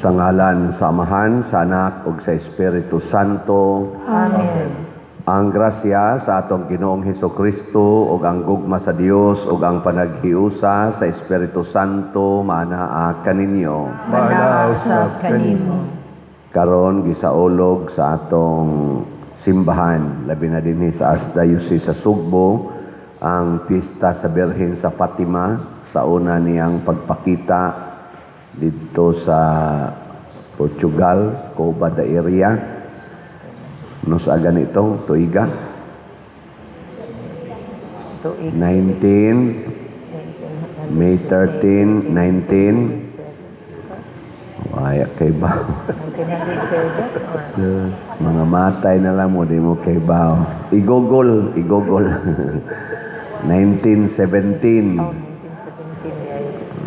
Sa ngalan sa Amahan, sa Anak, ug sa Espiritu Santo. Amen. Ang grasya sa atong Ginoong Hesukristo ug ang gugma sa Dios ug ang panaghiusa sa Espiritu Santo manaa kaninyo. Manaw sa kanimo. Karon gisaulog sa atong simbahan, labi na dinhi sa Archdiocese sa Sugbo, ang piyesta sa Birhen sa Fatima, sa una niyang pagpakita dito sa Portugal, Cobada area. No sa ganito, tuiga? 19, May 13, 19. Waya kay ba? Sus, mga matay na lang mo, di mo kay bao. Igogol. 1917.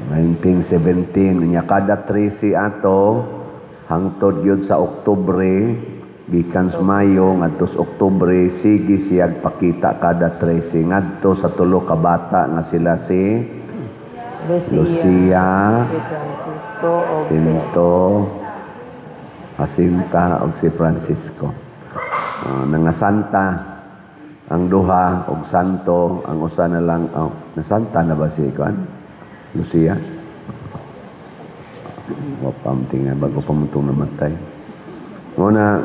1917. Nya kada 13 ato, hangtod yun sa Oktubre, gikan sa Mayo, ngadto sa Oktubre, sige siyag pakita kada 13. Ngadto sa tulo ka bata nga sila si Lucia, Cinto, Jacinta ug si Francisco. Nga santa ang duha og santo, ang usa na lang na santa na ba si Kuan? Lucia. Wapam tingnan bago pamutong namatay. Muna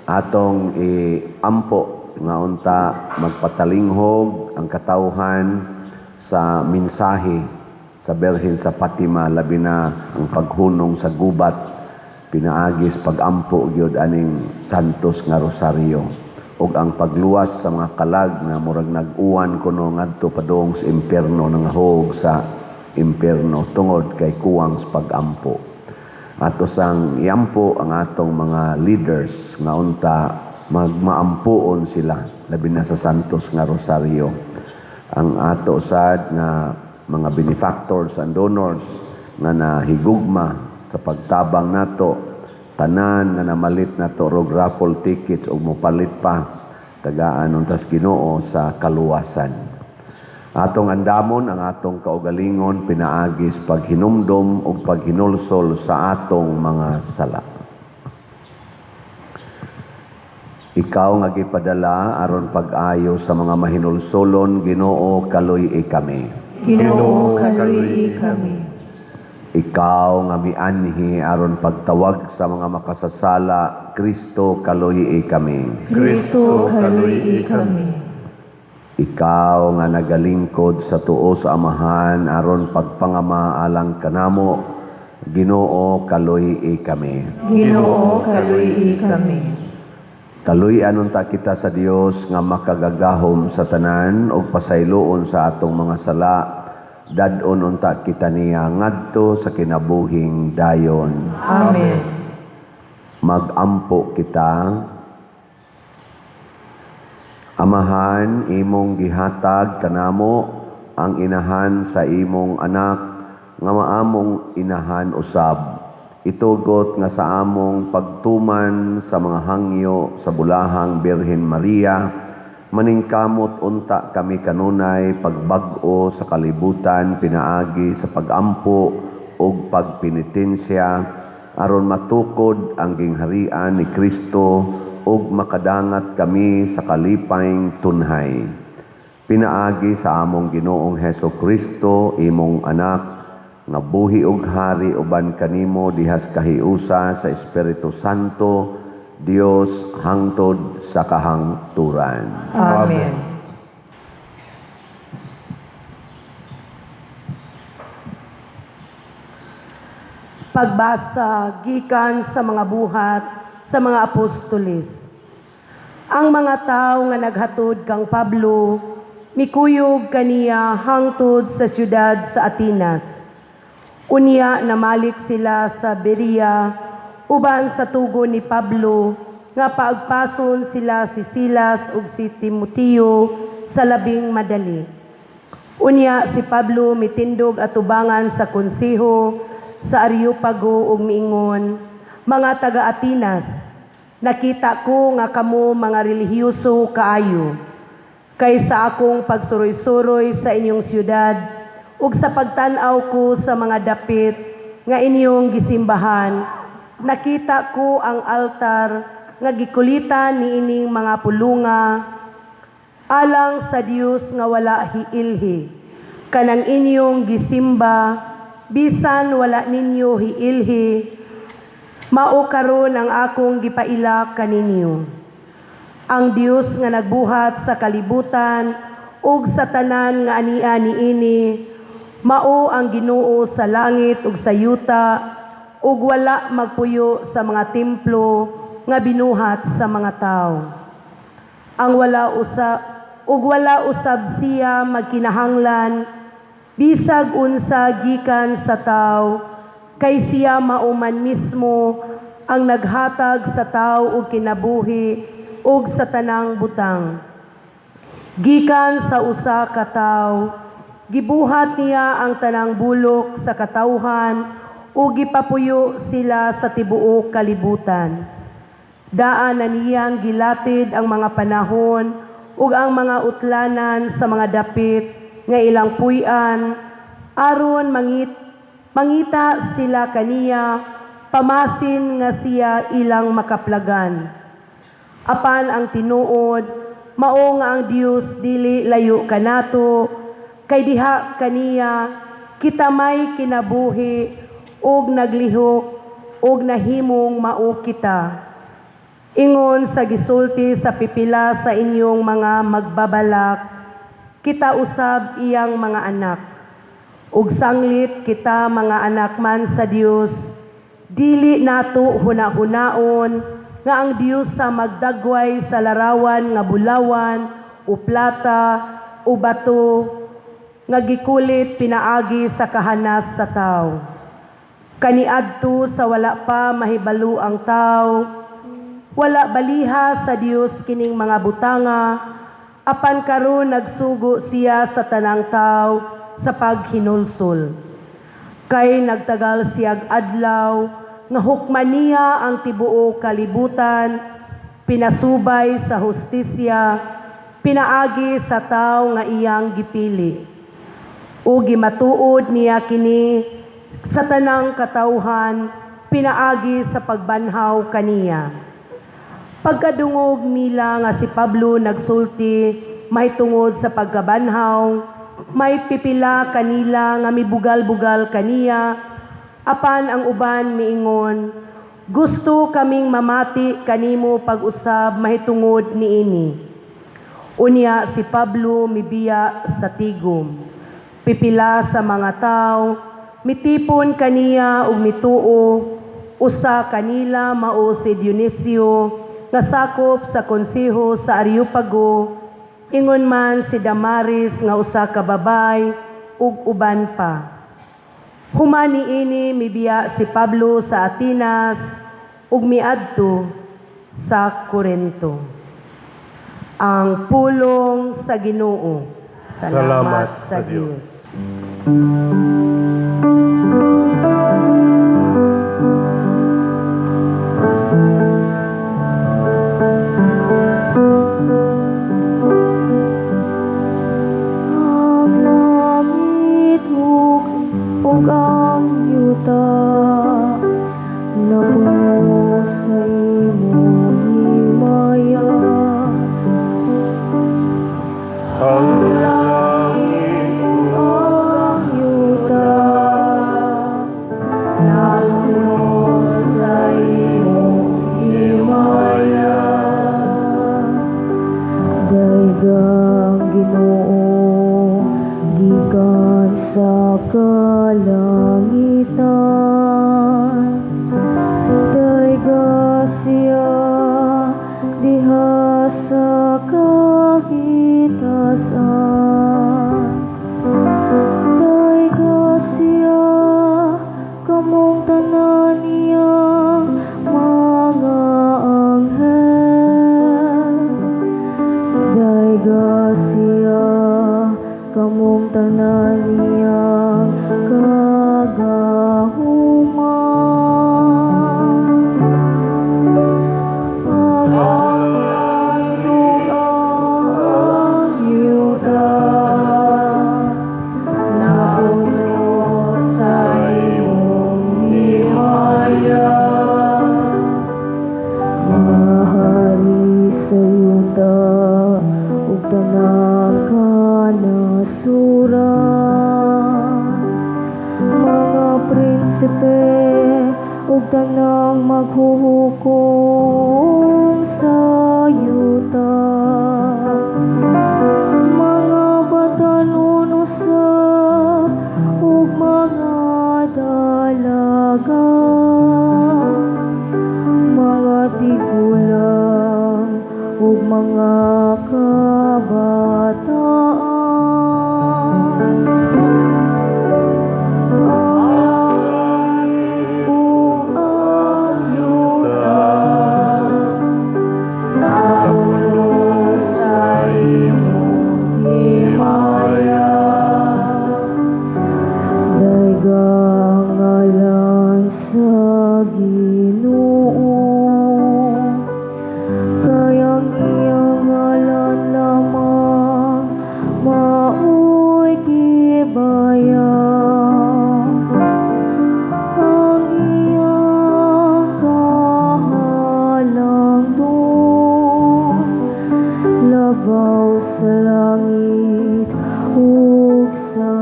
atong iampo nga unta magpatalinghog ang katawhan sa mensahe sa Birhen sa Fatima, labi na ang paghunong sa gubat, pinaagis pagampo gyud aning santos nga rosaryo ug ang pagluwas sa mga kalag na murag nag-uwan kuno ngadto padung sa impierno, nangahog sa impierno tungod kay kuwang sa pagampo. Ato sang iampo ang atong mga leaders nga unta magmaampuon sila labi na sa santos nga rosaryo. Ang ato sad nga mga benefactors and donors nga nahigugma sa pagtabang nato, tanan nga namalit nato og raffle tickets ug mopalit pa tagaan untas Ginoo sa kaluwasan. Atong andamon ang atong kaugalingon pinaagis paghinumdom ug paghinulsol sa atong mga sala. Ikaw nga gipadala aron pag-ayo sa mga mahinulsolon, Ginoo kaluy-i kami. Ginoo kaluy-i kami. Ikaw nga mianhi aron pagtawag sa mga makasasala, Kristo kaluy-i kami. Kristo kaluy-i kami. Ikaw nga nagalingkod sa tuo sa Amahan aron pagpangama alang kanamo, Ginoo kaluy-i kami. Ginoo kaluy-i kami. Kaluy-an unta kita sa Dios nga makagagahom sa tanan ug pasayloon sa atong mga sala, dadon unta kita niya ngadto sa kinabuhing dayon. Amen. Magampo kita. Amahan, imong gihatag kanamo ang inahan sa imong anak nga maamong inahan usab. Itugot nga sa among pagtuman sa mga hangyo sa bulahang Birhen Maria, maningkamot unta kami kanunay pagbag-o sa kalibutan pinaagi sa pagampo ug pagpenitensya aron matukod ang gingharian ni Kristo ug makadangat kami sa kalipayng tunhay. Pinaagi sa among Ginoong Hesukristo, imong anak, nga buhi ug hari uban kanimo dihas kahiusa sa Espiritu Santo, Dios hangtod sa kahangturan. Amen. Pagbasa gikan sa mga buhat sa mga apostoles. Ang mga tao nga naghatod kang Pablo, mikuyog kaniya hangtod sa siyudad sa Atenas. Unya namalik sila sa Berea, uban sa tugon ni Pablo, nga paagpason sila si Silas ug si Timoteo sa labing madali. Unya si Pablo mitindog atubangan sa konseho sa Areopago ug miingon, mga taga-Atenas, nakita ko nga kamo mga relihiyoso kaayo. Kaysa akong pagsuroy-suroy sa inyong siyudad ug sa pagtan-aw ko sa mga dapit nga inyong gisimbahan, nakita ko ang altar nga gikulitan niining mga pulunga alang sa Dios nga wala hiilhi. Kanang inyong gisimba, bisan wala ninyo hiilhi, mao karon ang akong gipaila kaninyo. Ang Dios nga nagbuhat sa kalibutan ug sa tanan nga ania niini, mao ang Ginoo sa langit ug sa yuta, ug wala magpuyo sa mga templo nga binuhat sa mga tao. Ang wala usab siya magkinahanglan bisag unsa gikan sa tao, kay siya mauman mismo ang naghatag sa tao og kinabuhi ug sa tanang butang. Gikan sa usa ka tawo, gibuhat niya ang tanang bulok sa katawhan ug gipapuyo sila sa tibuok kalibutan. Daan na niyang gilatid ang mga panahon ug ang mga utlanan sa mga dapit nga ilang puy-an, aron mangita sila kaniya, pamasin nga siya ilang makaplagan. Apan ang tinuod, mao nga ang Dios dili layo kanato, kay diha kaniya kita may kinabuhi ug naglihok ug nahimong mao kita. Ingon sa gisulti sa pipila sa inyong mga magbabalak, kita usab iyang mga anak. Ug sanglit kita mga anak man sa Dios, dili nato huna-hunaon nga ang Dios sa magdagway sa larawan nga bulawan o plata o bato nga gikulit pinaagi sa kahanas sa tao. Kaniadto sa wala pa mahibalo ang tao, wala baliha sa Dios kining mga butanga, apan karon nagsugo siya sa tanang tao sa paghinulsol. Kay nagtagal siyag adlaw, nga hukman niya ang tibuok kalibutan, pinasubay sa hustisya, pinaagi sa tao nga iyang gipili. O gimatuod niya kini sa tanang katawhan, pinaagi sa pagbanhaw kaniya. Pagkadungog nila nga si Pablo nagsulti, mahitungod sa pagkabanhaw, may pipila kanila nga mibugal-bugal kaniya, apan ang uban miingon, gusto kaming mamati kanimo pag-usab mahitungod niini. Unya si Pablo mibiya sa tigom, pipila sa mga tao, mitipon kaniya ug mituo, usa kanila mao si Dionisio, nga sakop sa konseho sa Areopago, ingon man si Damaris nga usa ka babay ug uban pa. Human niini mibiya si Pablo sa Atenas ug miadto sa Corinto. Ang pulong sa Ginoo. Salamat sa Dios. tanang kanasuran, mga prinsipe ug tanang maghuhukom sa yuta, mga batanon usab ug mga dalaga, mga tigulang ug mga kabataan. Ang langit ug ang yuta napuno sa imong himaya. Daigang ngalan sa Ginoo, kayang iyang ngalan lamang mao'y gibaya. Ang iyang kahalangdon labaw sa langit ug sa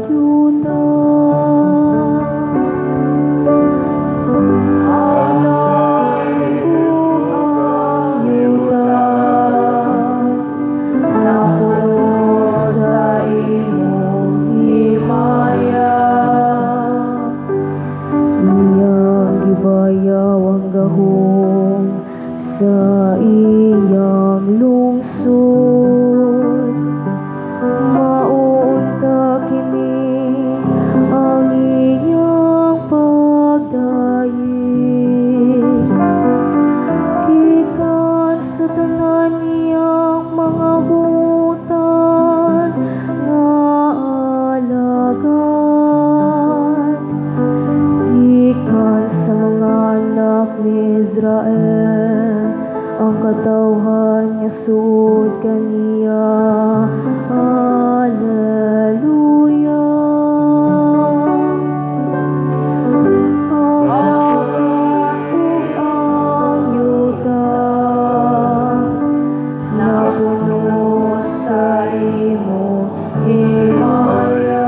yuta. Ang langit ug ang yuta napuno sa imong himaya. Iyang gibayaw ang gahom sa iyang lungsod. Mauunta kini ang iyang pagdayeg, gikan sa tanan niyang mga butan nga alagad, gikan sa mga anak ni Israel ang katawhan nga suod kaniya. Hallelujah. Ang langit ug ang yuta napuno sa imong himaya.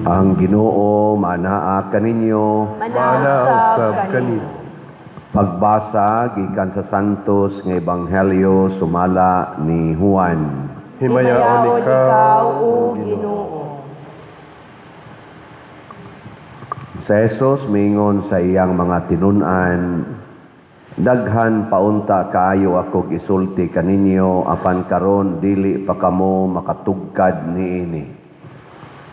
Ang Ginoo manaa kaninyo. Manausab kani. Pagbasa gikan sa Santos nga Ebanghelyo sumala ni Juan. Himayaon ikaw, o Ginoo. Sa Jesus mingon sa iyang mga tinun-an, daghan paunta kaayo ako gisulti kaninyo apan karon dili pa kamo makatugkad niini.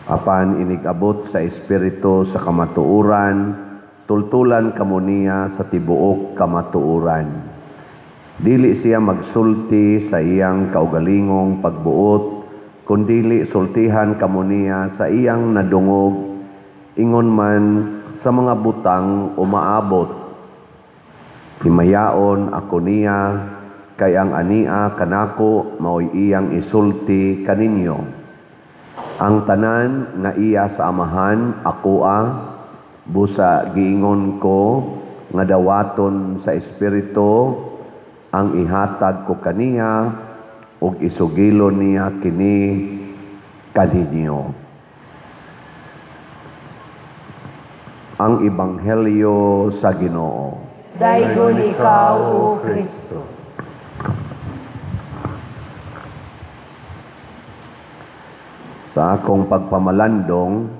Apan inigabot sa espiritu sa kamatuuran, tultulan kamo niya sa tibuok kamatuuran. Dili siya magsulti sa iyang kaugalingong pagbuot, kundili sultihan kamo niya sa iyang nadungog, ingon man sa mga butang umaabot. Himayaon ako niya, kay ang ania kanako mao'y iyang isulti kaninyo. Ang tanan nga iya sa amahan akoa, busa giingon ko nga dawaton sa espiritu ang ihatag ko kaniya ug isugilon niya kini kaninyo. Ang Ebanghelyo sa Ginoo. Daygon ikaw, o Kristo. Sa akong pagpamalandong,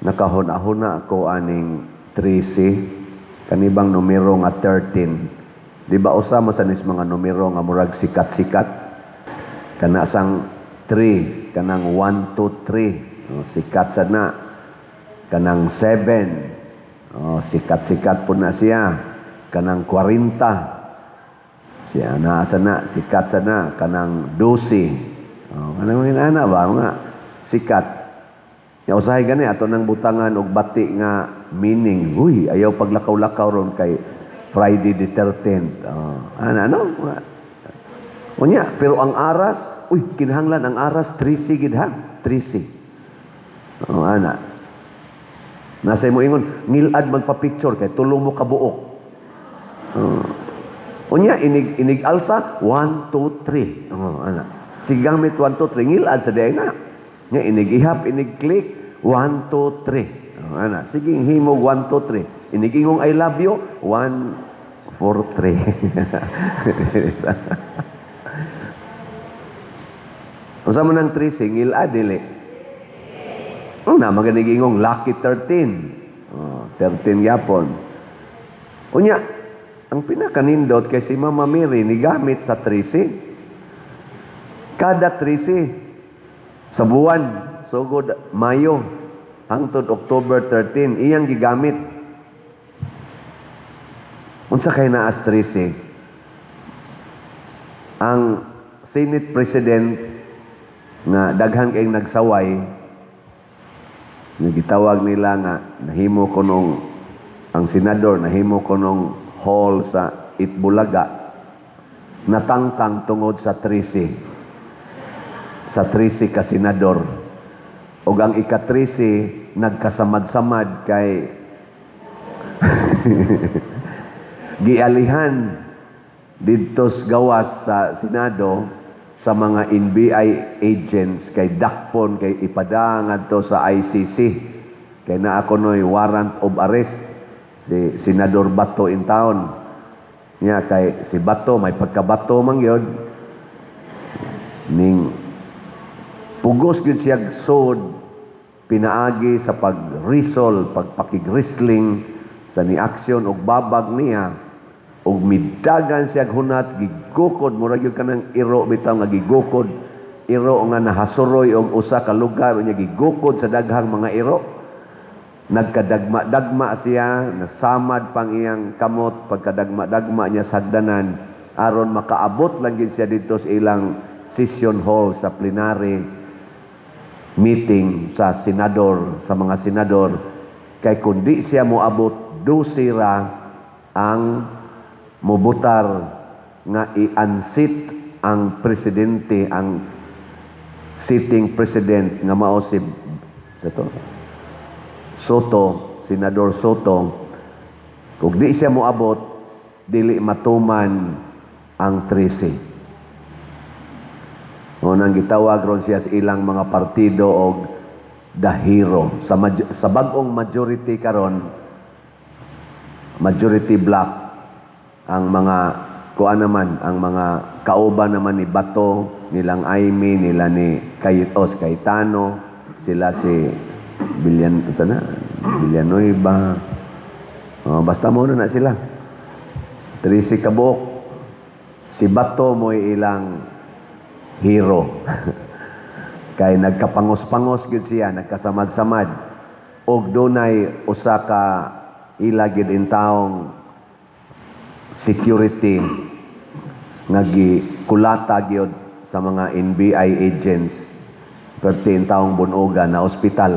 nakahuna-huna ako aning 13, kanibang numero nga 13. Di ba usama sa nis mga numero nga murag sikat-sikat? Kana sang 3, kanang 1, 2, 3. Sikat sad na. kanang 7, sikat-sikat po na siya, kanang 40, siya naasa na, sikat sana, kanang 12, kanang mga ina ba, mga sikat. Ya usahay gani ato nang butangan og bati nga meaning. Uy, ayaw paglakaw-lakaw ron kay Friday the 13th. Ano? Unya, pero ang aras, kinahanglan ang aras 13 gid ha. 13. Ana. Nasa mo ingon, ngilad magpa-picture kay tulong mo kabuok. Unya inig alsa 1 2 3. Ana. Sigamit 1 2 3 ngilad sa day na. Nya inigihap, inig-click, 1, 2, 3. Ana, sige, himog 1, 2, 3. Inigingong I love you, 1, 4, 3. Ang sama ng 3, singil, dili. Maganigingong lucky 13. 13 yapon. Unya, ang pinakanindot kay si Mama Mary, nigamit sa 13. Kada 13. Sa buwan, sugod Mayo, hangtod October 13, iyang gigamit. Unsa kay naas 13? Ang Senate President na daghang kay nagsaway, nagitawag nila nga nahimo ko nung ang senador nahimo ko nung hall sa Itbulaga, natangtang tungod sa 13. Sa 13 ka senador. O ang ika-13 nagkasamad-samad kay gialihan didto gawas sa Senado sa mga NBI agents kay dakpon kay ipada ngadto sa ICC kay naa kunoy warrant of arrest si Senador Bato in town niya kay si Bato may pagkabato man gyud ning pugos gyud siya sod pinaagi sa pag-risol, pagpakig-wrestling sa ni-aksyon og babag niya og midagan siya hunat gigukod mura gyud kanang iro bitaw nga gigukod iro nga nahasuroy og usa ka lugar unya gigukod sa daghang mga iro nagkadagma-dagma siya nasamad pang iyang kamot pagkadagma-dagma niya sa hagdanan aron makaabot lang gyud siya dito sa ilang session hall sa plenary meeting sa senador, sa mga senador, kay kundi siya moabot, 12 ra ang mubutar nga i-unseat ang presidente, ang sitting president nga mao si Soto, Senador Soto. Kung di siya moabot, dili matuman ang 13. Nang gitawag ron siya sa ilang mga partido og the hero. Sa bag-ong majority karon, majority black ang mga kuan naman, ang mga kauban naman ni Bato, nilang Aimee, nila ni Cayetano, sila si Villanueva. Basta mo na sila. 13 kabuok. Si Bato mo'y ilang hero. Kay nagkapangos-pangos gid siya, nagkasamad-samad. Og dunay usa ka ila gid in taong security nga gikulata gyud sa mga NBI agents perti in taong bunoga na ospital.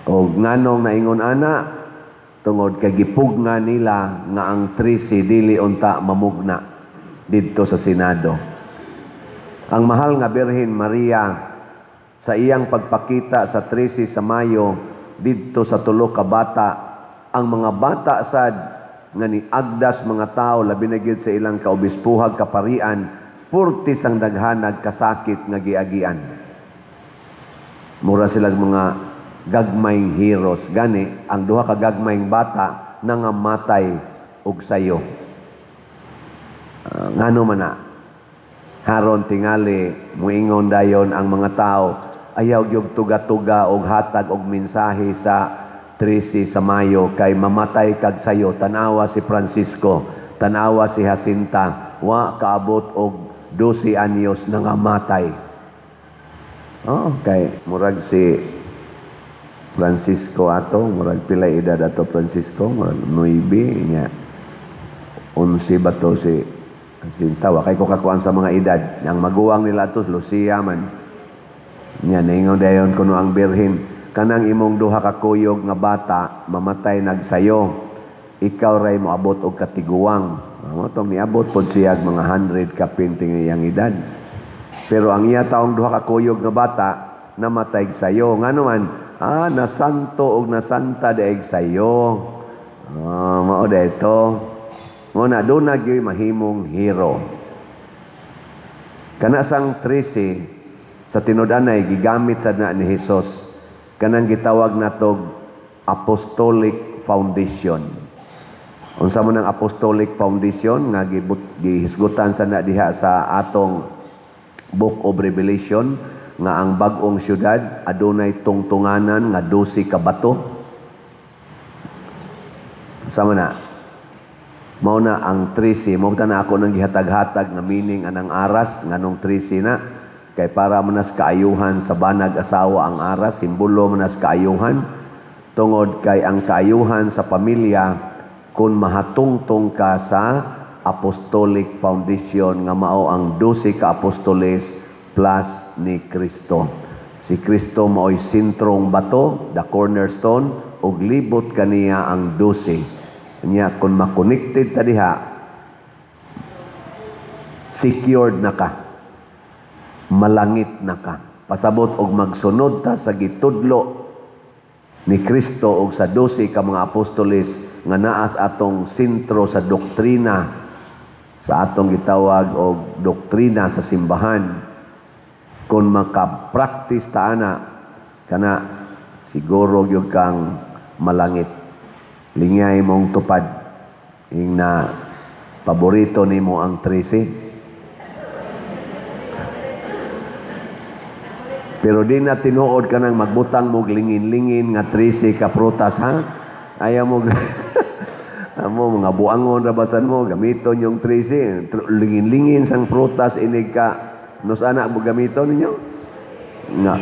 Og nganong naingon ana tungod kay gipugna nila nga ang 13 dili unta mamugna dito sa Senado. Ang mahal nga Birhen Maria sa iyang pagpakita sa 13 sa Mayo dito sa tulo ka bata, ang mga bata sad nga ni agdas mga tao labi na gyud sa ilang kaobispuhag kaparian, purtis ang daghanag kasakit nga giagian. Mura silang mga gagmayng heroes gani ang duha ka gagmayng bata nangamatay og sayo. Ngano man na haron tingali muingon dayon ang mga tao ayaw gyud tuga-tuga og hatag og mensahe sa 13 sa Mayo kay mamatay kag sayo tanawa si Francisco, tanawa si Jacinta, wa kaabot og 12 anyos nangamatay. Kay murag si Francisco ato, murag pila edad ato Francisco, murag 9 nya. 11 ba to si Sintawa. Kay ko kakuan sa mga edad. Ang maguwang nila to, Lucia man. Nya, naingon dayon kuno ang birhen. Kanang imong duha ka kuyog nga bata, mamatay nagsayo. Ikaw ray mo abot og katiguwang. Amo tong niabot pod siya mga 100 ka pinting iyang edad. Pero ang iya taong duha ka kuyog nga bata, namatay sayo. Nga naman, nasanto og nasanta daig sayo. Mao dayto. Muna, doon na gyud mahimong hero. Kana sang 13, sa tinud-anay, gigamit sa na ni Jesus, kanang gitawag natog Apostolic Foundation. Unsa mo ng Apostolic Foundation, nga gihisgutan sa na diha sa atong Book of Revelation, nga ang bag-ong syudad, adunay tungtunganan nga 12 ka bato. Sama na. Mao na ang 13, mao na ako nang gihatag-hatag nga meaning anang aras nganong 13 na kay para manas kaayuhan sa banag asawa ang aras, simbolo manas kaayuhan tungod kay ang kaayuhan sa pamilya kun mahatungtong ka sa Apostolic Foundation nga mao ang 12 ka apostoles plus ni Kristo. Si Kristo mao'y sentrong bato, the cornerstone, ug libot kaniya ang 12. Nya kung makonected ta diha, secured na ka, malangit na ka. Pasabot og magsunod ta sa gitudlo ni Kristo og sa 12 ka mga apostoles nga naas atong sentro sa doktrina, sa atong gitawag og doktrina sa simbahan. Kung makapractice ta ana, kana siguro gyud kang malangit. Lingay mong tupad ing na paborito nimo ang 13. Pero di na tinuod ka nang magbutang mo lingin-lingin nga 13 ka prutas, ha? Ayaw mo amo mga buangon rabasan mo gamiton yung 13 lingin-lingin sang prutas inig ka nos anak mo gamiton ninyo nga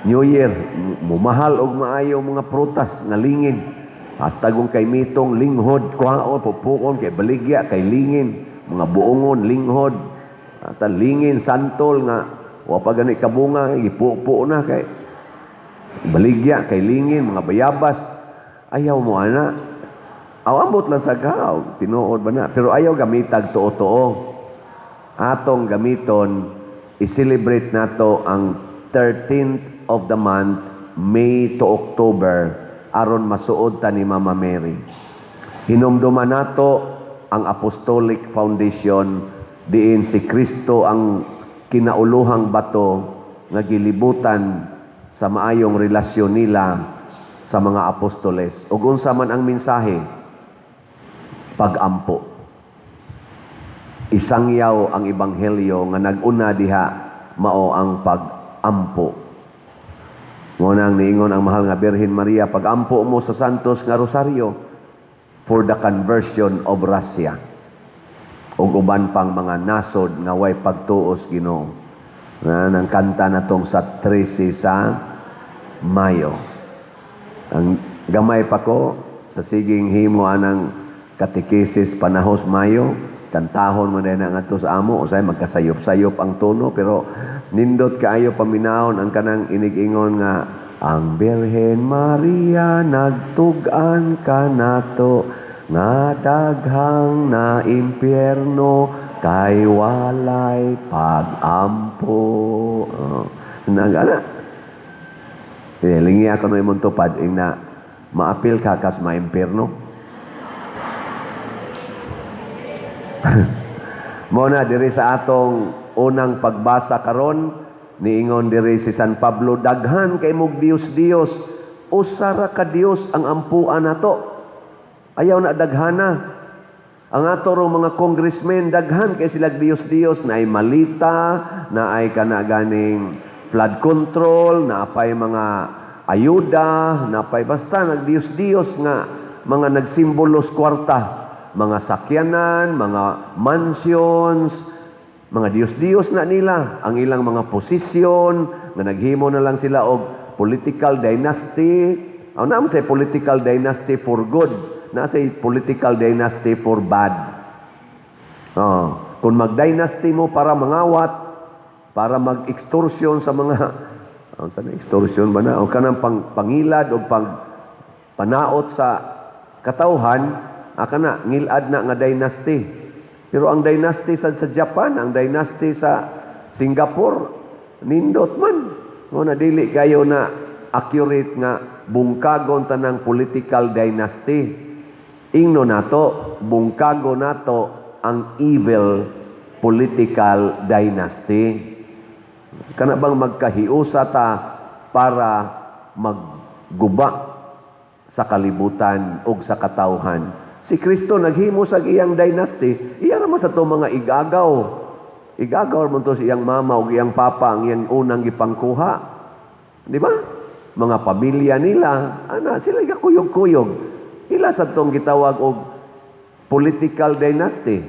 New Year mumahal og maayo mga prutas nga lingin. Hasta kung kay mitong linghod, kuhaon, pupukon, kay baligya, kay lingin, mga buongon, linghod, at lingin, santol nga, wapa gani kabunga, ipupo na kay baligya, kay lingin, mga bayabas, ayaw mo ana. Awambot lang sa gaw, tinuod ba na? Pero ayaw gamitag tuo-tuo. Atong gamiton, i-celebrate nato ang 13th of the month, May to October, aron masuod ta ni Mama Mary. Hinumduman nato ang Apostolic Foundation diin si Kristo ang kinauluhang bato nga gilibutan sa maayong relasyon nila sa mga apostoles. Ug unsa man ang mensahe? Pag-ampo. Isangyaw ang ebanghelyo nga nag-una diha mao ang pag-ampo. Ngunang niingon ang mahal nga Birhen Maria, pag-ampo mo sa santos nga rosaryo for the conversion of Russia. Ug uban pang mga nasod nga way pagtuos Ginoo. Nang kanta natong sa 13 sa Mayo. Ang gamay pa ko sa siging himo anang katekesis panahos Mayo, kantahon mo na nga to sa amo, usay magkasayop-sayop ang tono, pero nindot kaayo paminahon ang kanang inig-ingon nga ang Birhen Maria nagtug-an ka nato nga daghang na impyerno kay walay pag-ampo. Nagana. Lingi ako no imong tupad ing na maapil ka kas maimpyerno. Muna diri sa atong unang pagbasa karon niingon diri si San Pablo, daghan kay mog Dios usara ka Dios ang ampuan nato. Ayaw na daghana. Ang ato ro mga congressmen daghan kay sila Dios na ay malita, na ay kana ganing flood control, na apay mga ayuda, na apay basta nag Dios nga mga nagsimbolos kwarta, mga sakyanan, mga mansions, mga Diyos na nila, ang ilang mga posisyon, na naghimo na lang sila og political dynasty, Ang naman say political dynasty for good, na say political dynasty for bad. Kung mag-dynasty mo para mangawat, para mag-extortion sa mga, ano sa extortion ba na? O kanang pangilad o panaot sa katauhan, aka na, ngilad na nga dynasty. Pero ang dynasty sa Japan, ang dynasty sa Singapore, nindot man. Na dili kayo na accurate nga bungkagon tanang political dynasty. Ingno nato, bungkago nato ang evil political dynasty. Kana bang magkahiusa ta para magguba sa kalibutan ug sa katawhan. Si Kristo naghimo sa iyang dynasty, iya naman sa to mga igagaw. Igagaw mo to sa iyang mama ug iyang papa ang iyang unang gipangkuha. Di ba? Mga pamilya nila, sila gakuyog-kuyog. Ila sa tong gitawag og political dynasty.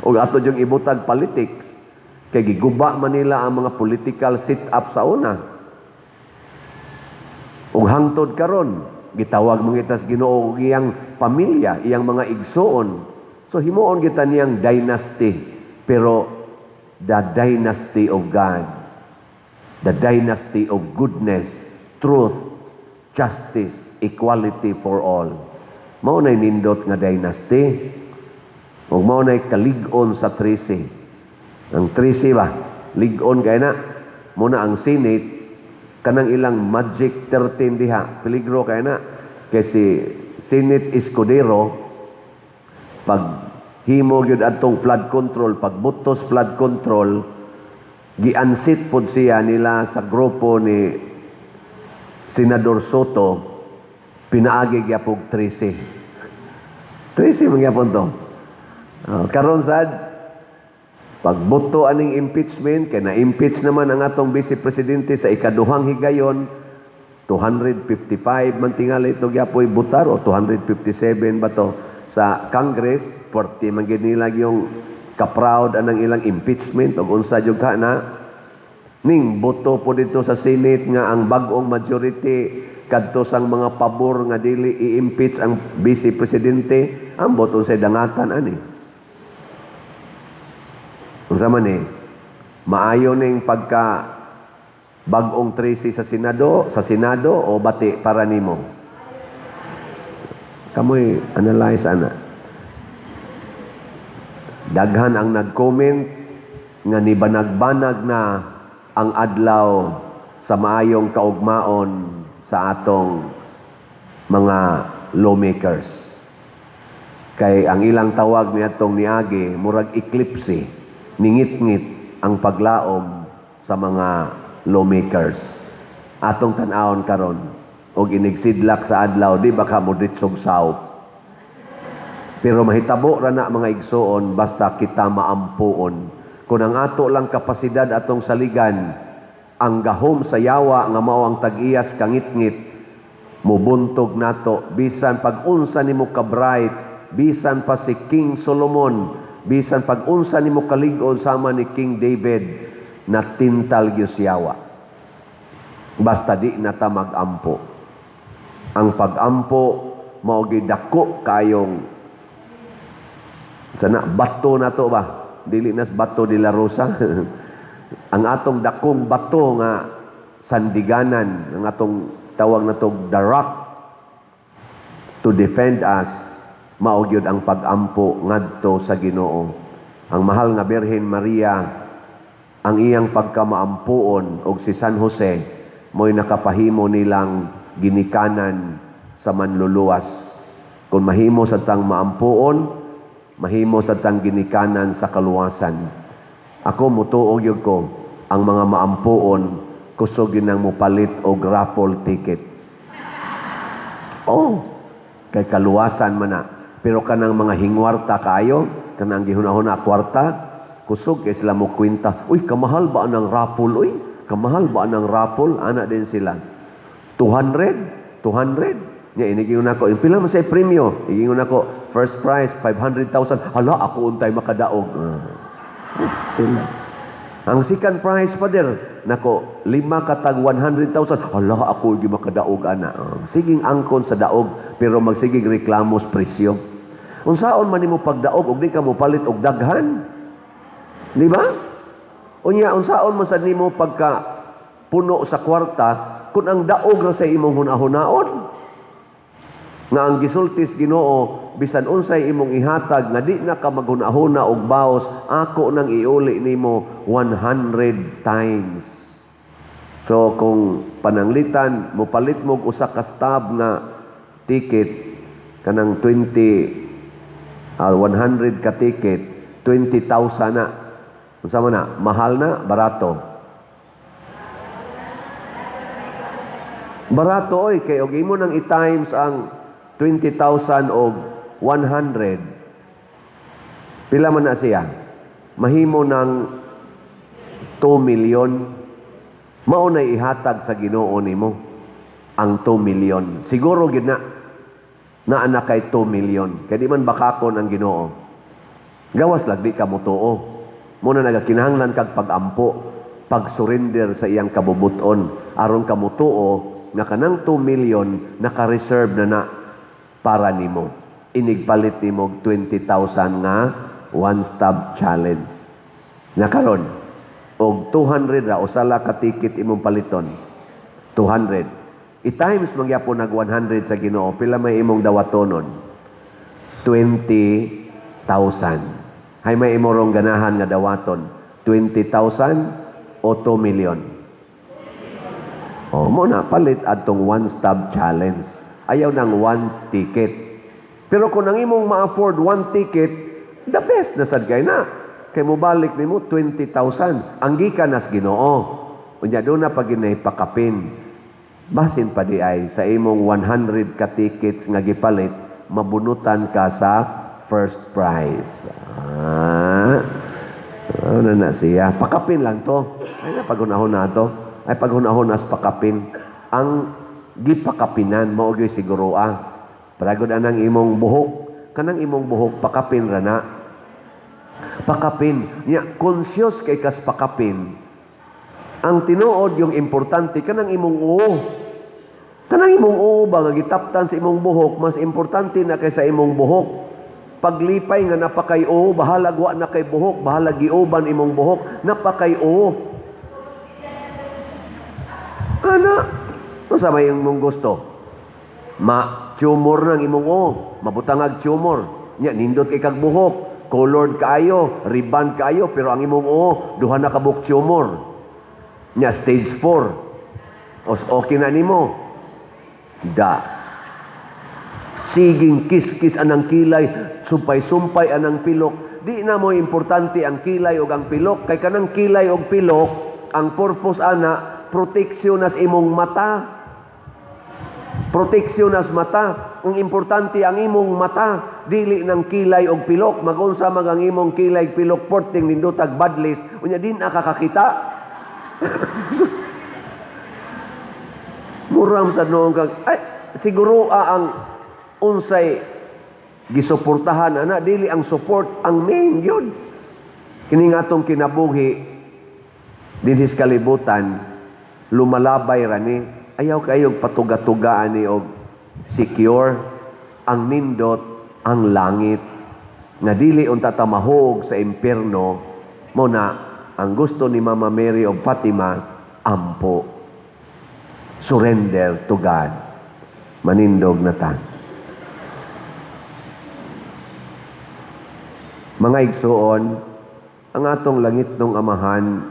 O ato yung ibutag politics. Kay giguba man nila ang mga political sit-up sa una. Ug hangtod karon, gitawag mga itas Ginoo og iyang pamilya, iyang mga igsoon. So himuon kita niyang dynasty, pero the dynasty of God, the dynasty of goodness, truth, justice, equality for all. Mao nay nindot nga dynasty. Ug mao nay kalig-on sa 13. Ang 13 ba? Lig-on kay na. Muna ang Senate, kanang ilang magic 13 diha. Peligro kay na. Kasi Senate Escudero, pag himo gyud atong flood control, pag butos flood control, giansit pod siya nila sa grupo ni Senador Soto, pinaagi gyapog 13. 13 man gyapon to. Karon sad pagboto aning impeachment, kay na-impeach naman ang atong Vice Presidente sa ikaduhang higayon, 255 man tingali ito gyapoy butar o 257 ba to sa Congress, 40 man gid nila yung ka-proud anang ilang impeachment o unsa jud ka na ning boto po dito sa Senate nga ang bag-ong majority kadto sang mga pabor nga dili i-impeach ang Vice Presidente, ang boto sa dangatan ani. Unsa man maayo ning pagka bag-ong 13 sa Senado o bati para nimo? Kamoy analyze ana. Daghan ang nag-comment nga nibanag-banag na ang adlaw sa maayong kaugmaon sa atong mga lawmakers. Kay ang ilang tawag niadtong niagi murag eclipse. Ningit-ngit ang paglaom sa mga lawmakers. Atong tan-awon karon og inigsidlak sa adlaw di baka mo ditsog south. Pero mahitabo ra na mga igsoon basta kita maampuon. Kung ang ato lang kapasidad atong saligan, ang gahom sa yawa nga mao ang tag-iyas kangit-ngit, mubuntog nato bisan pag-unsa nimo ka bright, bisan pa si King Solomon, bisan pag-unsa nimo kalig-on sama ni King David, na tintal gyud yawa. Basta di na ta mag-ampo. Ang pag-ampo mao gyud dako kayong sana bato na to ba? Dili nas bato de la Rosa. Ang atong dakong bato nga sandiganan, ang atong tawag na to the rock to defend us, mao gyud ang pag-ampo ngadto sa Ginoo. Ang mahal nga Birhen Maria, ang iyang pagkamaampuon og si San Jose mo'y nakapahimo nilang ginikanan sa manluluwas. Kung mahimo sa tang maampuon, mahimo sa tang ginikanan sa kaluwasan. Ako mutuog yun ko, ang mga maampuon, kusog yun ang mupalit og raffle tickets. Oh, kay kaluwasan man na. Pero kanang mga hingwarta kayo, kanang gihunahuna kwarta, kusog kay sila mo kwenta, uy, kamahal ba ang raffle, uy? Kamahal ba ang raffle? Ana din sila. 200? 200? Nya inigingon ako, yung pila man sa premyo, igingon ako, first prize, 500,000. Hala, ako untay makadaog. Still. Ang second prize, Father, nako, 5 katag 100,000. Allah, ako yung makadaog, ana. Siging angkon sa daog, pero magsiging reklamos presyo. Unsaon man nimo pagdaog, og di ka mo palit og daghan. Di ba? Unya, unsaon man sa nimo pagka puno sa kwarta, kung ang daog ra sa imong hunahunaon. Nga ang gisultis Ginoo, bisan unsay imong ihatag nga di na ka maghunahuna og baos, ako nang iuli nimo 100 times. So kung pananglitan mo palit mo og usa ka stub na ticket kanang 100 ka ticket, 20,000 na. Unsa man na? Mahal na, barato. Barato oy, kay og imo nang i-times ang 20,000 og 100. Pila man na siya? Mahimo ng 2 million. Mao na ihatag sa Ginoo nimo ang 2 million. Siguro gid na anak kay 2 million. Kay di man bakakon ang Ginoo. Gawas lang di ka mutuo. Muna nagakinahanglan kag pag-ampo, pag-surrender sa iyang kabubuton aron ka mutuo nga kanang 2 million naka-reserve na para nimo. Inigpalit nimo 20,000 nga one stop challenge. Nga karon og 200 ra usala ka ticket imong paliton. 200. I-times magyapon nag 100 sa Ginoo, pila may imong dawatonon? 20,000. Hay may imo rong ganahan nga dawaton? 20,000 o 2 million? O mo na palit adtong one stop challenge. Ayaw ng one ticket. Pero kung ang imong ma-afford one ticket, the best na sad kay na. Kay mo balik nimo 20,000. Ang gikan nas Ginoo. Unya do na pag pakapin. Basin pa di ay sa imong 100 ka tickets nga gipalit, mabunutan ka sa first prize. Ano na siya? Pakapin lang to. Ay na paghunahon na to. Ay paghunahon as pakapin. Ang gipakapinan mao gyud siguro Paragod anang imong buhok, kanang imong buhok pakapin ra na. Pakapin, nya conscious kay kas pakapin. Ang tinuod yung importante kanang imong Kanang imong ba nga gitaptan sa imong buhok, mas importante na kaysa imong buhok. Paglipay nga napakay bahalag wa na kay buhok, bahalag giuban imong buhok, napakay Ano may imong gusto? Ma-tumor ng imong mabutangag tumor. Nya nindot kay kag buhok, colored kaayo, ribbon kaayo, pero ang imong duha na kabuk tumor. Nya stage 4. Okay na nimo. Siging kis-kis anang kilay, sumpay-sumpay anang pilok. Di na mo importante ang kilay o ang pilok. Kay kanang kilay o pilok, ang purpose proteksyon as imong mata. Proteksyon as mata. Ang importante ang imong mata, dili ng kilay o pilok. Magunsa ang imong kilay pilok porting nindutag badlis. Unya din nakakakita. Muram sa noong siguro ang unsay gisuportahan dili ang support ang main yun. Kini nga atong kinabuhi dinhis kalibutan lumalabay rani ayaw kayog patuga-tugaan ni og secure ang nindot ang langit nga dili unta ta mahog sa impierno mo na ang gusto ni Mama Mary of Fatima ampo surrender to God manindog na ta. Mga igsuon, ang atong langit nung amahan,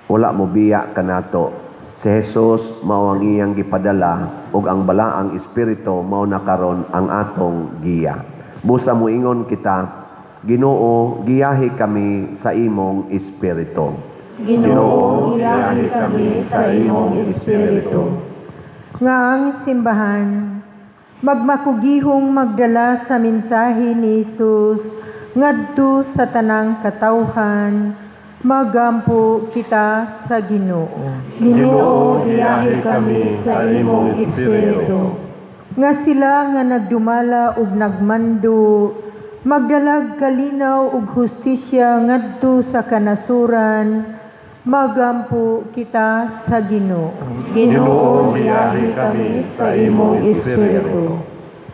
wala mo biya kanato. Si Jesus mao ang iyang gipadala ug ang balaang espiritu mao nakaron ang atong giya. Busa mo ingon kita, Ginoo, giyahi kami sa imong espiritu. Ginoo, giyahi kami sa imong espiritu. Nga ang simbahan, magmakugihong magdala sa mensahe ni Jesus ngadto sa tanang katawhan, magampo kita sa Ginoo. Ginoo, giyahi kami sa imong espiritu. Nga sila nga nagdumala ug nagmando, magdalag kalinaw ug hustisya ngadto sa kanasuran, magampo kita sa Ginoo. Ginoo, giyahi kami sa imong Espiritu.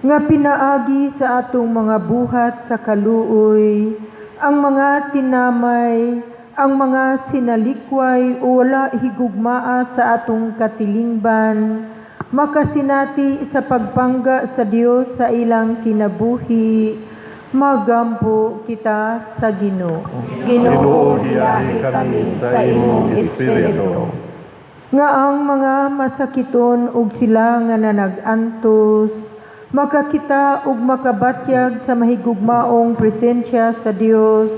Nga pinaagi sa atong mga buhat sa kaluoy, ang mga tinamay, ang mga sinalikway o wala higugmaa sa atong katilingban, makasinati sa pagpangga sa Dios sa ilang kinabuhi, magampo kita sa Ginoo. Ginoo, giyahi kami sa imong Espiritu. Nga ang mga masakiton ug sila nga nanag-antos, makakita ug makabatyag sa mahigugmaong presensya sa Dios,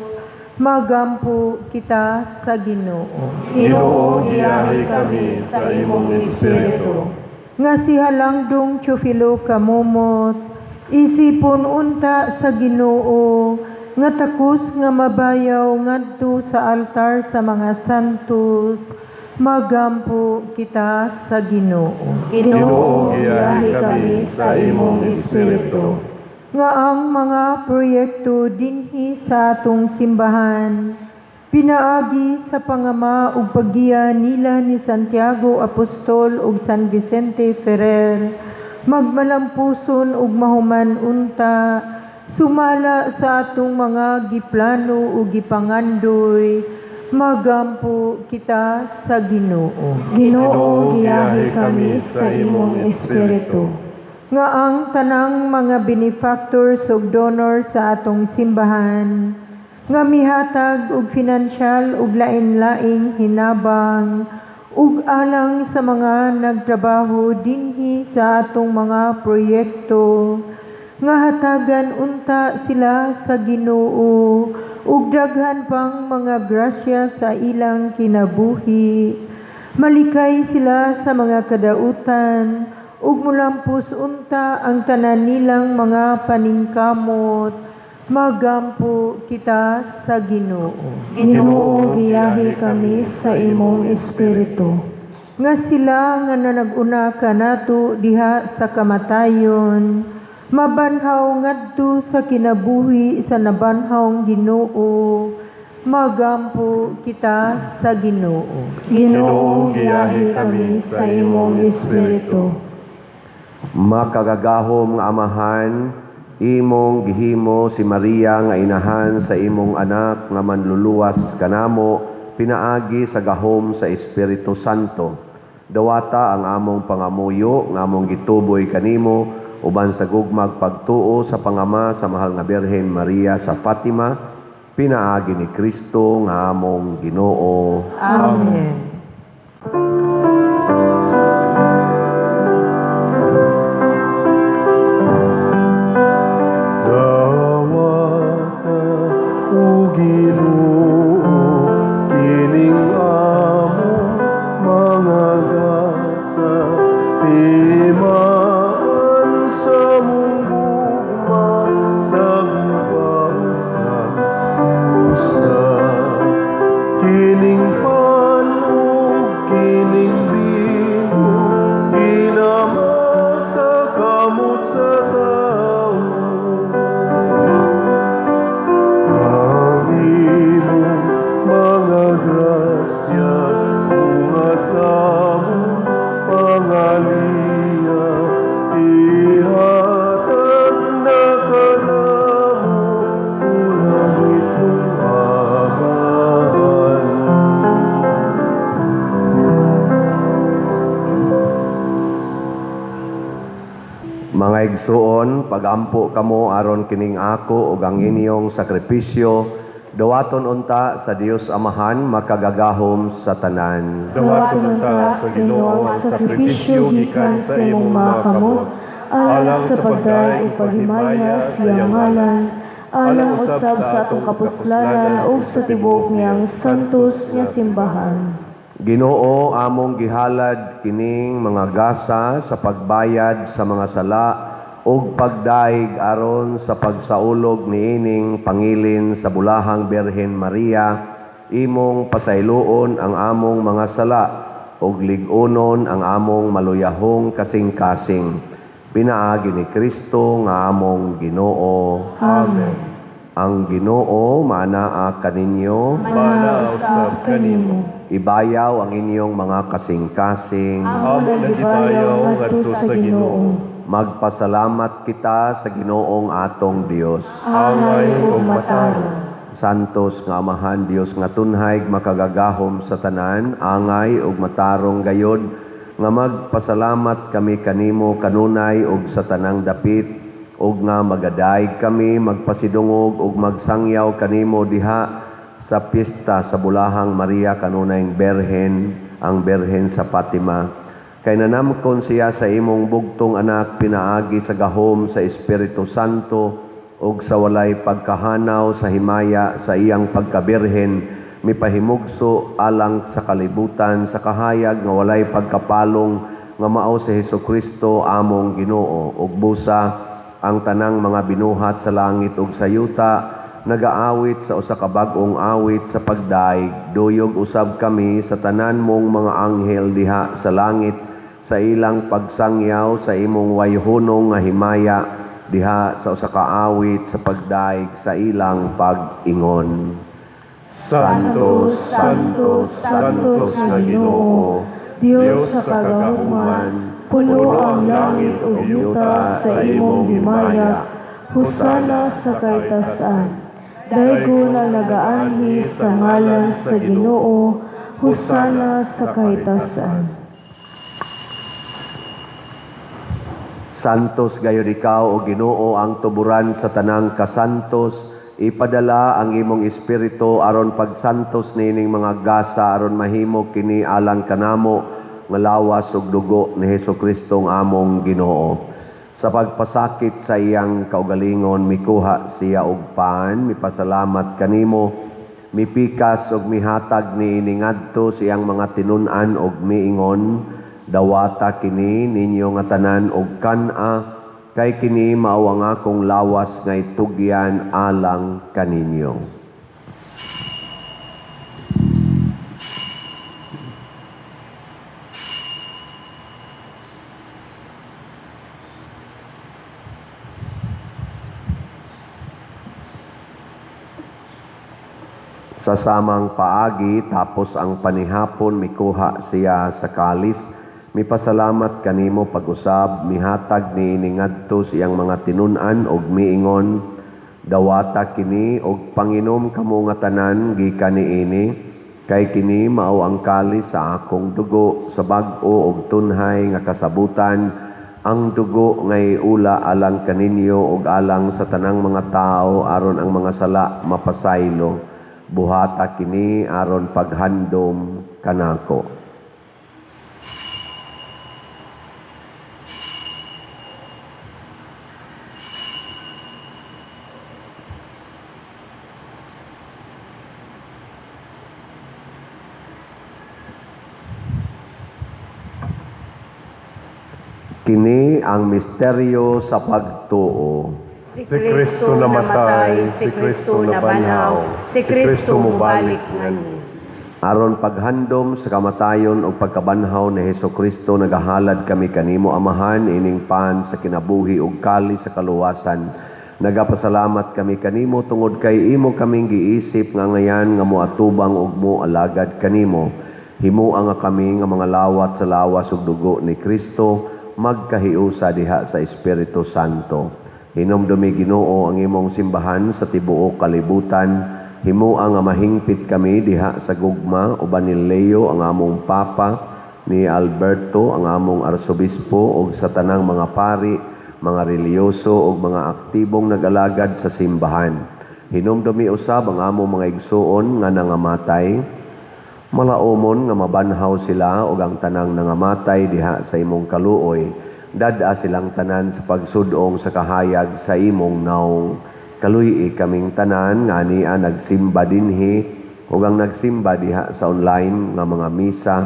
magampo kita sa Ginoo. Ginoo, giyahi kami sa imong Espiritu. Nga si Halangdong Teofilo Kamumot, isipon unta sa Ginoo, nga takos nga mabayaw ngadto sa altar sa mga santos, magampo kita sa Ginoo. Ginoo, giyahi kami sa imong Espiritu. Nga ang mga proyekto dinhi sa atong simbahan, pinaagi sa pangama ug paggiya nila ni Santiago Apostol ug San Vicente Ferrer, magmalampuson ug mahuman unta, sumala sa atong mga giplano ug gipangandoy, magampo kita sa Ginoo. Ginoo, giyahi kami sa imong Espiritu. Nga ang tanang mga benefactors ug donor sa atong simbahan, nga mihatag og finansyal ug lain-laing hinabang ug alang sa mga nagtrabaho dinhi sa atong mga proyekto, nga hatagan unta sila sa Ginoo ug daghan pang mga grasya sa ilang kinabuhi, malikay sila sa mga kadautan ug mulampos unta ang tanan nilang mga paningkamot, magampo kita sa Ginoo. Ginoo, giyahi kami sa imong Espiritu. Nga sila nga nanaguna kanato diha sa kamatayon, mabanhaw ngadto sa kinabuhi sa nabanhawng Ginoo, magampo kita sa Ginoo. Ginoo, giyahi kami sa imong Espiritu. Makagagahom nga amahan, imong gihimo si Maria nga inahan sa imong anak nga manluluwas kanamo, pinaagi sa gahom sa Espiritu Santo. Dawata ang among pangamuyo nga among gituboy kanimo, uban sa gugmag pagtuo sa pangama sa mahal nga Birhen Maria sa Fatima, pinaagi ni Kristo nga among Ginoo. Amen. Dawata o Ginoo, kining among mga gasa, timaan sa mugma sa gubausan usa, kining panug, kining bino, ginama sa kamot sa tao. Ang imong mga grasya, mga samong pangaliya, ihatag na kanamo, ulangit mong amahan. Mga igsuon, pagampo kamo aron kining ako ug ang inyong sakripisyo, dawaton unta sa Dios Amahan makagagahom sa tanan. Dawaton ta sa Ginoo ang sakripisyo gikan sa imong mga kamot, alang sa pagday ug paghimaya siyang ngalan, alang usab sa atong kapuslanan ug sa tibuok niyang santos nga simbahan. Ginoo, among gihalad kining mga gasa sa pagbayad sa mga sala ug pagdaig aron sa pagsaulog niining pangilin sa bulahang Birhen Maria, imong pasayloon ang among mga sala ug lig-unon ang among maluyahong kasing-kasing. Pinaagi ni Kristo nga among Ginoo. Amen. Ang Ginoo maanaa kaninyo. Manausab kanimo. ibayaw ang inyong mga kasing-kasing. Amo nagibayaw ngadto sa Ginoo. Magpasalamat kita sa Ginoong atong Dios. Angay ug matarong. Santos nga Amahan Dios nga tunhay makagagahom sa tanan, angay ug matarong gayod nga magpasalamat kami kanimo kanunay ug sa tanang dapit ug nga magadayeg kami magpasidungog ug magsangyaw kanimo diha sa pista sa bulahang Maria kanunayng Berhen, ang Berhen sa Fatima. Kay nanamkon siya sa imong bugtong anak pinaagi sa gahom sa Espiritu Santo ug sa walay pagkahanaw sa himaya sa iyang pagkabirhen mipahimugso alang sa kalibutan sa kahayag nga walay pagkapalong nga mao si Hesukristo among Ginoo ug busa ang tanang mga binuhat sa langit ug sa yuta nagaawit sa usa ka bag-ong awit sa pagdaig duyog usab kami sa tanan mong mga anghel diha sa langit sa ilang pagsangyaw sa imong wayhunong nga himaya diha sa usa ka awit sa pagdaig sa ilang pag-ingon. Santos, Santos, Santos nga Ginoo, Dios sa kagahuman, puno ang langit ug yuta sa imong himaya. Husana sa kaitasan. Daygon ang nagaanhi sa ngalan sa Ginoo. Husana sa kaitasan. Santos gayud ikaw o Ginoo ang tuburan sa tanang kasantos. Ipadala ang imong espiritu aron pagsantos nining mga gasa aron mahimo kini alang kanamo nga lawas ug dugo ni Hesukristo ang among Ginoo. Sa pagpasakit sa iyang kaugalingon mikuha siya og pan, mipasalamat kanimo, mipikas ug mihatag niini ngadto sa iyang mga tinun-an ug miingon, dawata kini ninyo nga tanan og kan-a kay kini mao ang akong lawas nga itugyan alang kaninyo. Sa samang paagi tapos ang panihapon mikuha siya sa kalis. Mipasalamat kanimo pag-usab, mihatag ni ngadto siyang mga tinun-an og miingon, dawata kini og panginom kamo nga tanan gikan niini, kay kini mao ang kalis sa akong dugo sa bag-o og tunhay nga kasabutan, ang dugo ngay ula alang kaninyo og alang sa tanang mga tao aron ang mga sala mapasaylo. Buhata kini aron paghandom kanako. Kini ang misteryo sa pagtuo. Si Kristo namatay, si Kristo nabanhaw, si Kristo mubalik ngani. Aron paghandom sa kamatayon o pagkabanhaw ni Hesukristo nagahalad kami kanimo Amahan ining pan sa kinabuhi ug kali sa kaluwasan. Nagapasalamat kami kanimo tungod kay imo kaming giisip nga ngayan nga moatubang ug moalagad kanimo. Himuang nga kami nga mga lawat sa lawas ug dugo ni Kristo magkahiusa diha sa Espiritu Santo. Hinomdumi Ginoo ang imong simbahan sa tibuok kalibutan. Himuang nga mahingpit kami diha sa gugma uban ni Leo ang among papa, ni Alberto ang among arsobispo ug sa tanang mga pari, mga reliyoso ug mga aktibong nag-alagad sa simbahan. Hinomdumi usab ang among mga igsuon nga nangamatay. Malaumon nga mabanhaw sila ug ang tanang nangamatay diha sa imong kaluoy. Dad-a silang tanan sa pagsudong sa kahayag sa imong naong. Kaluy kaming tanan nga niya nagsimba dinhi ug ang nagsimba diha sa online nga mga misa.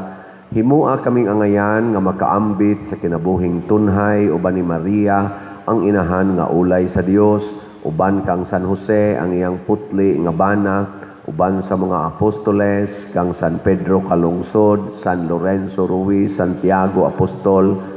Himua kaming angayan nga makaambit sa kinabuhing tunhay uban ni Maria ang inahan nga ulay sa Dios, uban kang San Jose ang iyang putli nga bana, uban sa mga apostoles kang San Pedro Kalungsod, San Lorenzo Ruiz, Santiago Apostol,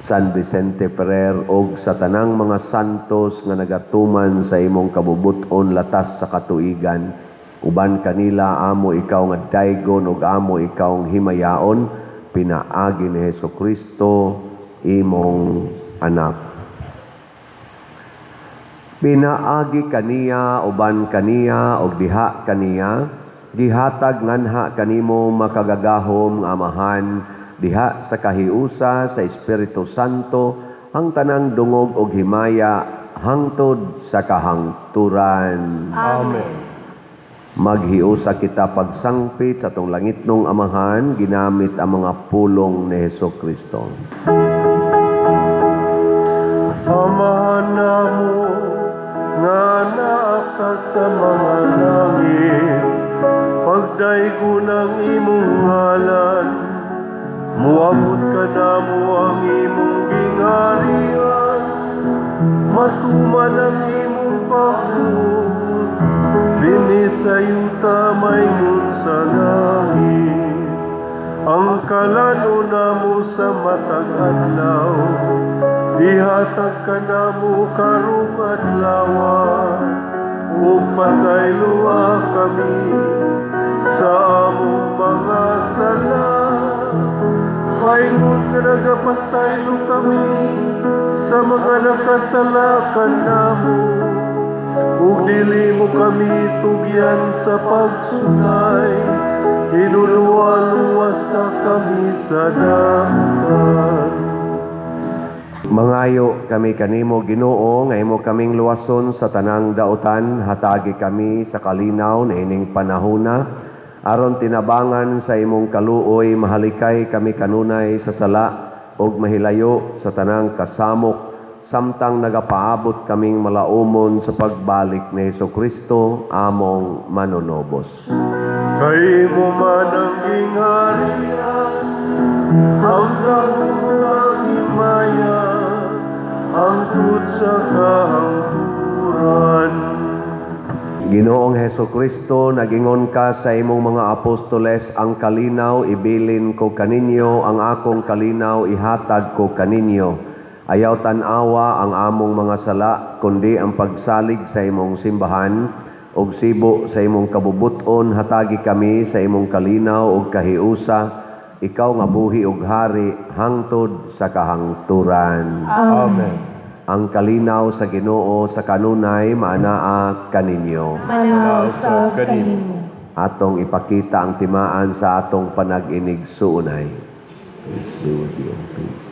San Vicente Ferrer og sa tanang mga santos nga nagatuman sa imong kabubuton latas sa katuigan. Uban kanila amo ikaw nga daygon ug amo ikaw himayaon, pinaagi ni Hesukristo imong anak. Pinaagi kaniya uban kaniya og diha kaniya, gihatag nganha kanimo makagagahom nga amahan diha sa kahiusa sa Espiritu Santo ang tanang dungog og himaya hangtod sa kahangturan. Amen. Maghiusa kita pagsangpit sa atong langitnong amahan ginamit ang mga pulong ni Hesukristo. Amahan namo nga naa ka sa mga langit, pagdaygon ang imong ngalan, muabot ka namo ang imong gingarihan, matuman ang imong pagbuot, dinhi sa yuta mayroon sa langit. Ang kalano namo sa matag adlaw, ihatag ka namo karong adlaw, ug pasayloa kami sa among mga sala. Paingon ka nagapasaylo kami sa mga nakasalakan namo, ug dili mo kami tugyan sa pagsulay, hinuluwa-luwas sa kami sa damutan. Mangayo kami kanimo Ginoo nga imo kaming luwason sa tanang dautan, hatagi kami sa kalinaw na ining panahona aron tinabangan sa imong kaluoy, mahalikay kami kanunay sa sala ug mahilayo sa tanang kasamok samtang nagapaabot kaming malaumon sa pagbalik ni Hesukristo among manunobos. Kay mo man ang gingarihan, ang kahulugang himaya, ang tut sa kahangturan. Ginoong Hesukristo, nagingon ka sa imong mga apostoles, ang kalinaw ibilin ko kaninyo, ang akong kalinaw ihatag ko kaninyo. Ayaw tanawa ang among mga sala, kundi ang pagsalig sa imong simbahan, og sibo sa imong kabubuton, hatagi kami sa imong kalinaw og kahiusa, ikaw nga buhi ug hari, hangtod sa kahangturan. Amen. Ang kalinaw sa Ginoo sa kanunay maanaa kaninyo. Manaw sa kanimo. Atong ipakita ang timaan sa atong panag-inig suunay. Please be with you, please.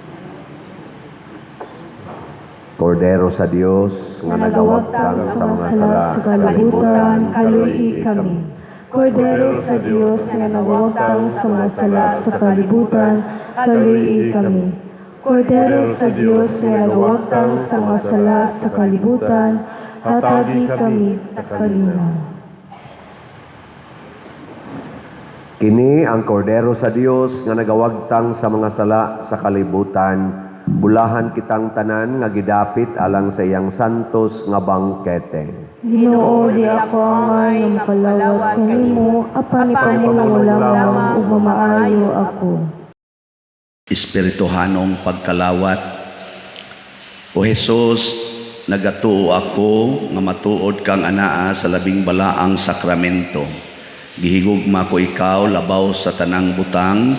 Kordero sa Dios, nga nagawagtang sa mga sala sa kalibutan, kaluhi kami. Kordero sa Diyos nga nagawagtang sa mga sala sa kalibutan, kaluhi kami. Kordero sa Diyos nga nagawagtang sa mga sala sa kalibutan, hatagi kami sa kalinaw. Kini ang Kordero sa Dios nga nagawagtang sa mga sala sa kalibutan. Bulahan kitang tanan nga gidapit alang sa iyang santos nga bangkete. Ginoo, di ako angay ng kalawat kanimo, apan ipamulo lamang ug mamaayo ako. Espirituhanong pagkalawat. O Jesus, nagatuo ako nga matuod kang anaa sa labing balaang sakramento. Gihigugma ko ikaw labaw sa tanang butang,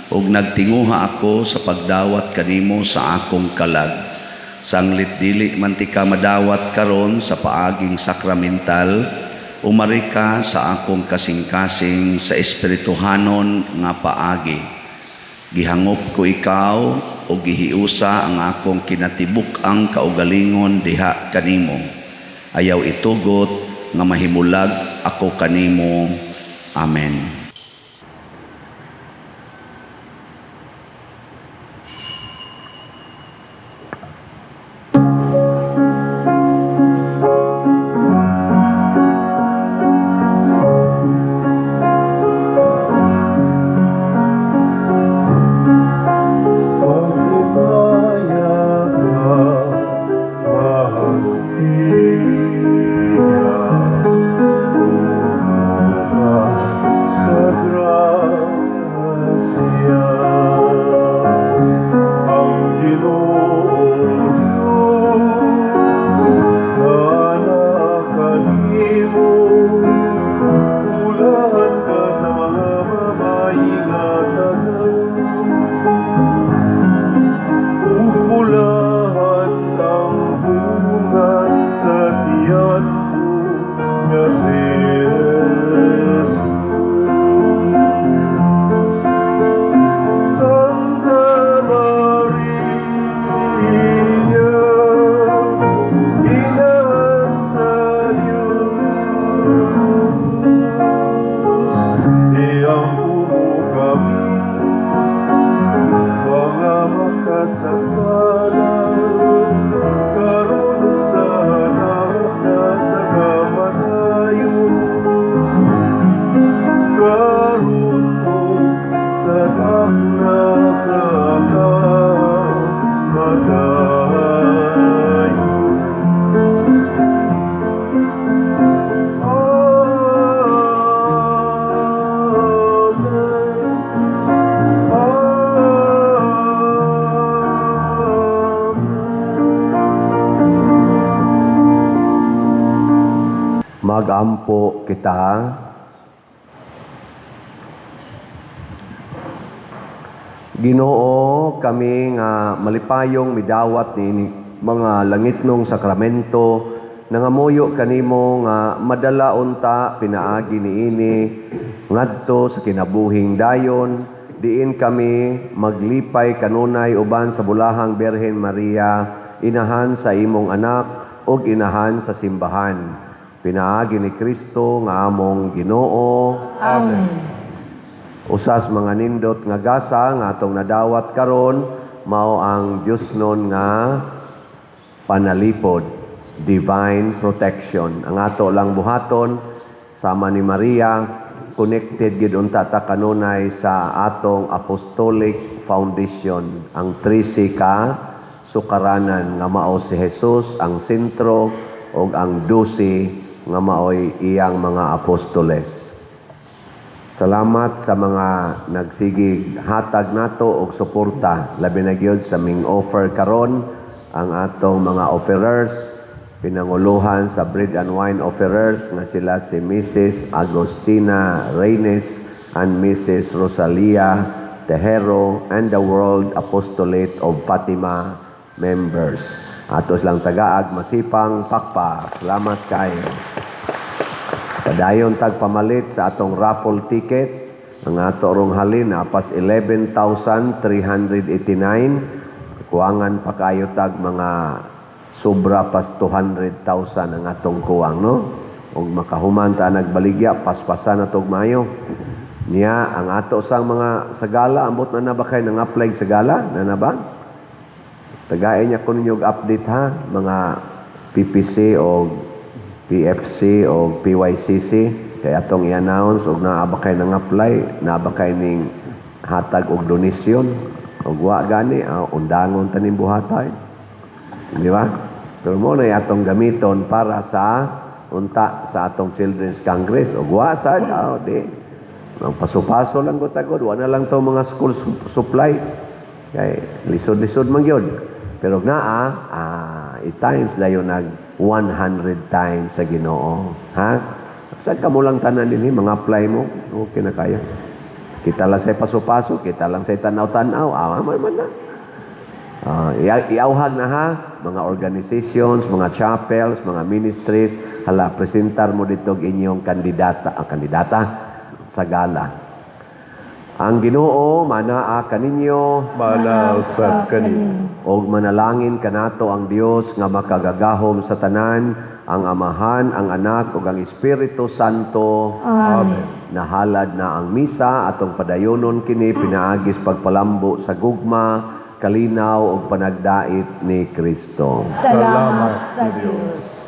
ug nagtinguha ako sa pagdawat kanimo sa akong kalag. Sanglit dili man ti ka madawat karon sa paaging sakramental, umari ka sa akong kasing-kasing sa espirituhanon nga paagi. Gihangop ko ikaw o gihiusa ang akong kinatibuk ang kaugalingon diha kanimo. Ayaw itugot nga mahimulag ako kanimo. Amen. sadak na sa kamatayon. Magampo kita. Ginoo, kami nga malipayong midawat ni mga langitnong sakramento nangamuyo kanimo nga madala unta pinaagi niini ngadto sa kinabuhing dayon diin kami maglipay kanunay uban sa bulahang Birhen Maria inahan sa imong anak ug inahan sa simbahan. Pinaagi ni Kristo nga among Ginoo. Amen. Usas mga nindot nga gasa nga atong nadawat karon mao ang Dios nun nga panalipod, divine protection. Ang ato lang buhaton sama ni Maria connected gid unta ta kanunay sa atong apostolic foundation, ang 13 ka sukaranan nga mao si Jesus ang sentro ug ang 12 nga maoy iyang mga apostoles. Salamat sa mga nagsigig hatag nato og suporta labi na gyud sa ming offer karon ang atong mga offerers pinanguluhan sa bread and wine offerers nga sila si Mrs. Agustina Reynes and Mrs. Rosalia Tejero and the World Apostolate of Fatima members. Atos lang tagaag masipang pakpak. Salamat kayo. Padayon tagpamalit sa atong raffle tickets. Ang ato rong halin apas 11,389. Kuwangan pa kayo tag mga sobra pas 200,000 ang atong kuwang, no? Og makahuman ta nagbaligya paspasan na tog mayo. Niya ang ato sang mga sagala ambot na ba kay nang apply sa gala na ba? Tagay niya ko ninyo update ha mga PPC o PFC o PYCC kay atong i-announce og naa ba kay nang apply, naa ba kay ning hatag og donasyon og wa gani undangon tanim buhatay. Di ba? Pero mo na atong gamiton para sa unta sa atong Children's Congress og wa sad di. Ang paso-paso lang ko tagod, wa na lang to mga school supplies. Kay lisod-lisod man gyud. Pero naa i-times dayon nag 100 times sa Ginoo. Ha? Saan ka mo lang tanan din mga apply mo? Okay na kaya. Kita lang sa paso-paso, kita lang sa tanaw-tanaw. Man na. Iauhag na ha, mga organizations, mga chapels, mga ministries, hala, presentar mo dito inyong kandidata sa gala. Ang Ginoo manaa kaninyo, Manausap kaninyo. og manalangin kanato ang Dios nga makagagahom sa tanan, ang Amahan, ang Anak ug ang Espiritu Santo. Amen. Nahalad na ang misa atong padayonon kini pinaagis pagpalambo sa gugma, kalinaw ug panagdait ni Kristo. Salamat sa Diyos.